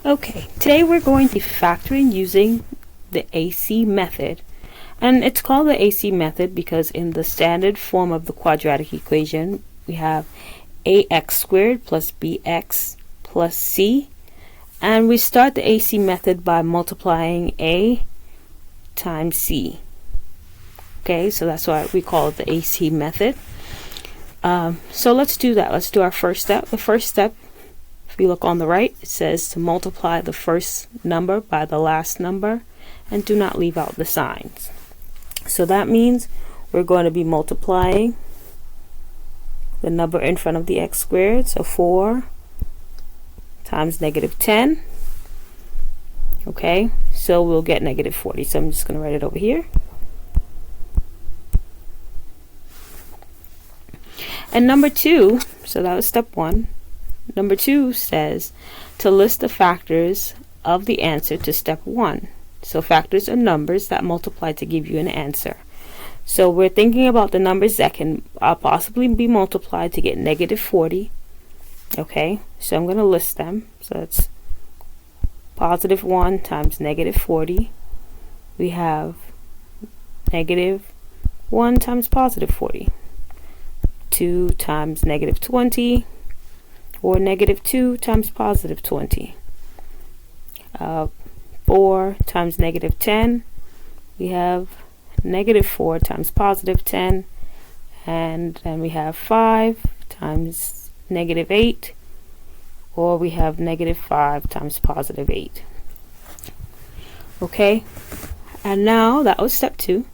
Okay, today we're going to be factoring using the AC method. And it's called the AC method because in the standard form of the quadratic equation, we have ax squared plus bx plus c. And we start the AC method by multiplying a times c. Okay, so that's why we call it the AC method. So let's do that. Let's do our first step. The first step, if you look on the right, it says to multiply the first number by the last number and do not leave out the signs. So that means we're going to be multiplying the number in front of the x squared. So 4 times negative 10. Okay, so we'll get negative 40. So I'm just going to write it over here. And number 2, so that was step 1. Number 2 says to list the factors of the answer to step 1. So factors are numbers that multiply to give you an answer. So we're thinking about the numbers that can possibly be multiplied to get negative 40. Okay, so I'm going to list them. So it's positive 1 times negative 40. We have negative 1 times positive 40. 2 times negative 20. Or negative 2 times positive 20. 4 times negative 10. We have negative 4 times positive 10. And then we have 5 times negative 8. Or we have negative 5 times positive 8. Okay. And now that was step 2.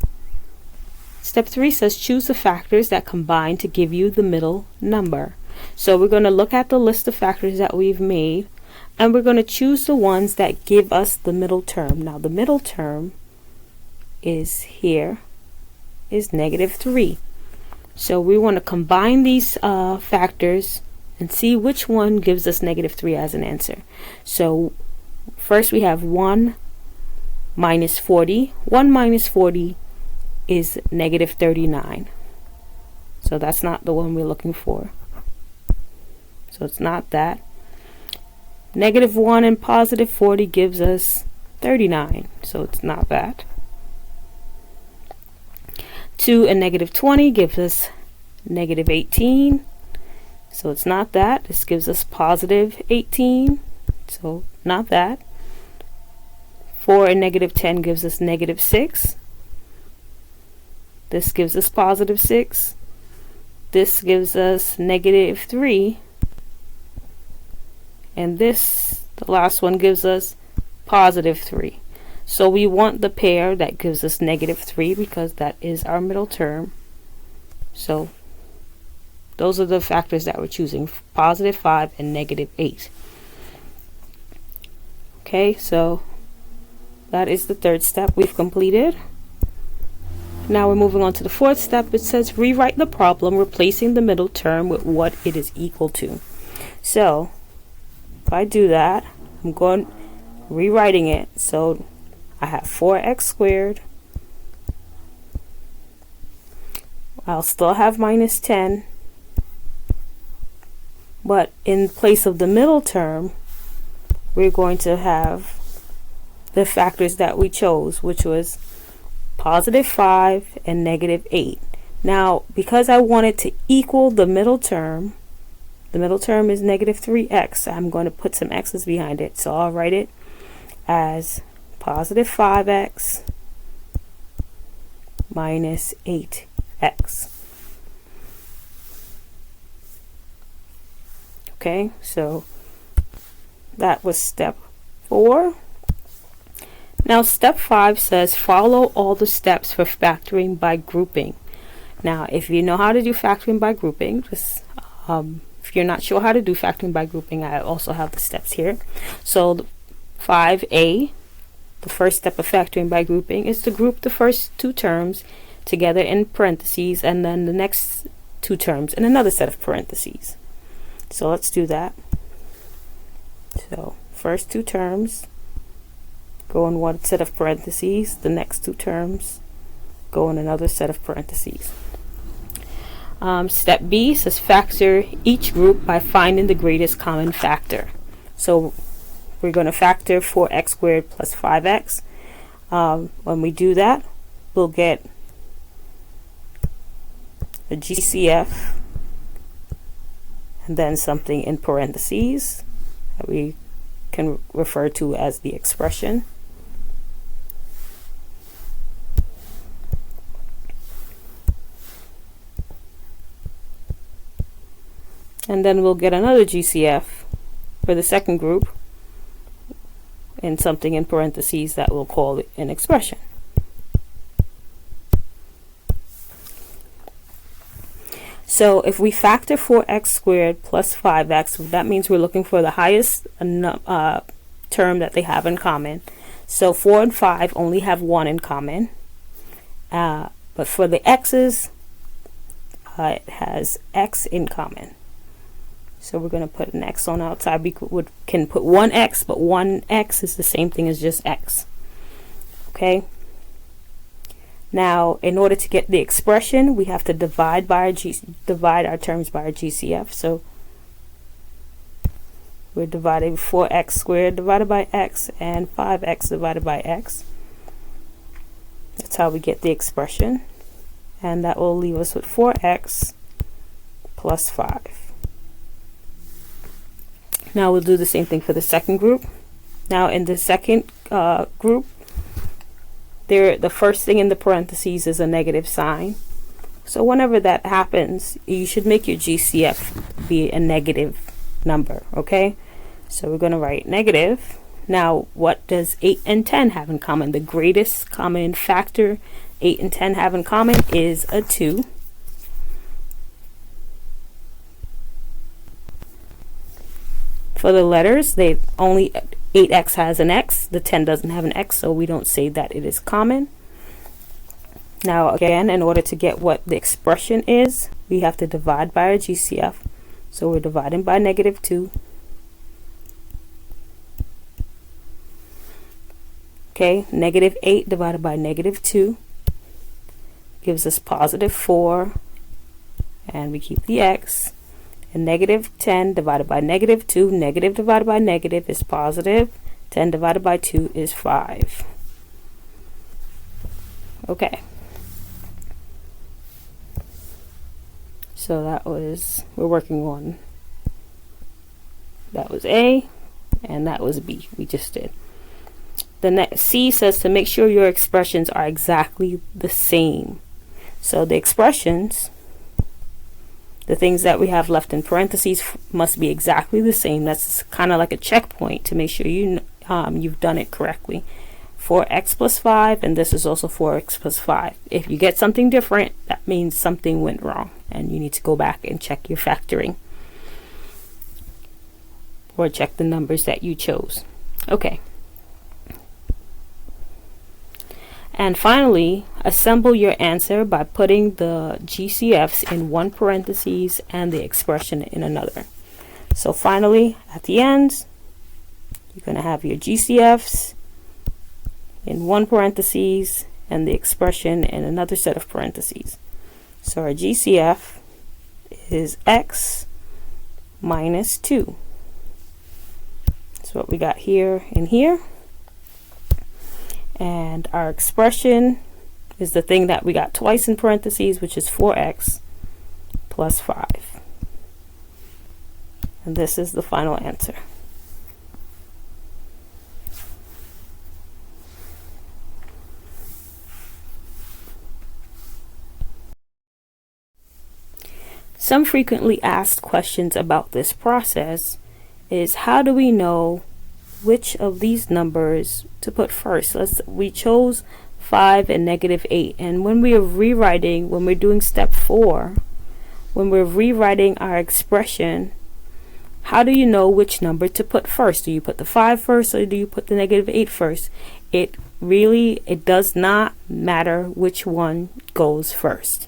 Step 3 says choose the factors that combine to give you the middle number. So we're going to look at the list of factors that we've made, and we're going to choose the ones that give us the middle term. Now the middle term is here, is negative 3. So we want to combine these factors and see which one gives us negative 3 as an answer. So first we have 1 minus 40. 1 minus 40 is negative 39. So that's not the one we're looking for. So it's not that. Negative 1 and positive 40 gives us 39. So it's not that. 2 and negative 20 gives us negative 18. So it's not that. This gives us positive 18. So not that. 4 and negative 10 gives us negative 6. This gives us positive 6. This gives us negative 3. And this, the last one, gives us positive 3. So we want the pair that gives us negative 3 because that is our middle term. So those are the factors that we're choosing, positive 5 and negative 8. Okay, so that is the third step we've completed. Now we're moving on to the fourth step. It says rewrite the problem, replacing the middle term with what it is equal to. So if I do that, I'm going rewriting it. So I have 4x squared. I'll still have minus 10. But in place of the middle term, we're going to have the factors that we chose, which was positive 5 and negative 8. Now, because I wanted to equal the middle term is negative 3x. I'm going to put some x's behind it. So I'll write it as positive 5x minus 8x. Okay, so that was step 4. Now step 5 says follow all the steps for factoring by grouping. Now if you know how to do factoring by grouping, just if you're not sure how to do factoring by grouping, I also have the steps here. So 5a, the first step of factoring by grouping, is to group the first two terms together in parentheses and then the next two terms in another set of parentheses. So let's do that. So first two terms go in one set of parentheses, the next two terms go in another set of parentheses. Step B says factor each group by finding the greatest common factor. So we're going to factor 4x squared plus 5x. When we do that, we'll get a GCF and then something in parentheses that we can refer to as the expression. And then we'll get another GCF for the second group and something in parentheses that we'll call an expression. So if we factor 4x squared plus 5x, that means we're looking for the highest term that they have in common. So 4 and 5 only have 1 in common. But for the x's, it has x in common. So we're going to put an x on outside. We can put 1x, but 1x is the same thing as just x. Okay. Now, in order to get the expression, we have to divide our terms by our GCF. So we're dividing 4x squared divided by x and 5x divided by x. That's how we get the expression. And that will leave us with 4x plus 5. Now we'll do the same thing for the second group. Now in the second group, the first thing in the parentheses is a negative sign. So whenever that happens, you should make your GCF be a negative number, okay? So we're going to write negative. Now, what does 8 and 10 have in common? The greatest common factor 8 and 10 have in common is a 2. For the letters, they only 8x has an x, the 10 doesn't have an x, so we don't say that it is common. Now again, in order to get what the expression is, we have to divide by our GCF. So we're dividing by negative 2. Okay, negative 8 divided by negative 2 gives us positive 4, and we keep the x. And negative 10 divided by negative 2, negative divided by negative is positive. 10 divided by 2 is 5. Okay. So that was, we're working on, that was A, and that was B, we just did. The next C says to make sure your expressions are exactly the same. So the expressions, the things that we have left in parentheses, must be exactly the same. That's kind of like a checkpoint to make sure you've done it correctly. 4x plus 5, and this is also 4x plus 5. If you get something different, that means something went wrong, and you need to go back and check your factoring, or check the numbers that you chose. Okay. And finally, assemble your answer by putting the GCFs in one parentheses and the expression in another. So finally, at the end, you're going to have your GCFs in one parentheses and the expression in another set of parentheses. So our GCF is x minus 2. That's what we got here and here. And our expression is the thing that we got twice in parentheses, which is 4x plus 5. And this is the final answer. Some frequently asked questions about this process is, how do we know which of these numbers to put first? We chose 5 and negative 8, and when we are rewriting, when we're doing step 4, when we're rewriting our expression, how do you know which number to put first? Do you put the 5 first, or do you put the negative 8 first? It does not matter which one goes first.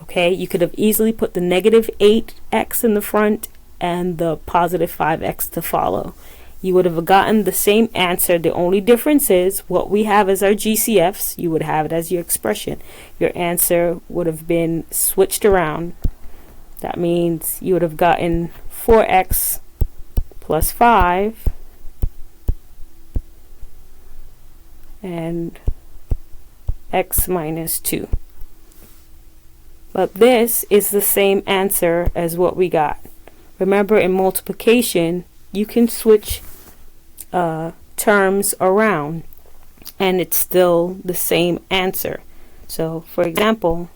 Okay, you could have easily put the negative 8x in the front and the positive 5x to follow. You would have gotten the same answer. The only difference is what we have as our GCFs, you would have it as your expression. Your answer would have been switched around. That means you would have gotten 4x plus 5 and x minus 2. But this is the same answer as what we got. Remember, in multiplication, you can switch terms around and it's still the same answer. So, for example,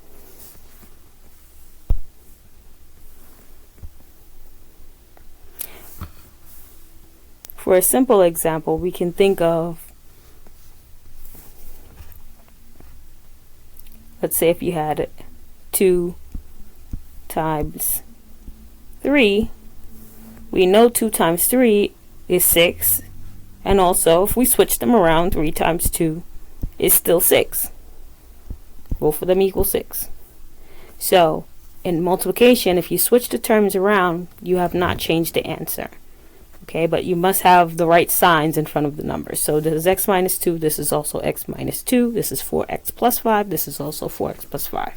for a simple example, we can think of, let's say if you had 2 times 3, we know 2 times 3 is 6, and also if we switch them around, 3 times 2 is still 6. Both of them equal 6. So in multiplication, if you switch the terms around, you have not changed the answer. Okay, but you must have the right signs in front of the numbers. So this is x minus 2, this is also x minus 2, this is 4x plus 5, this is also 4x plus 5.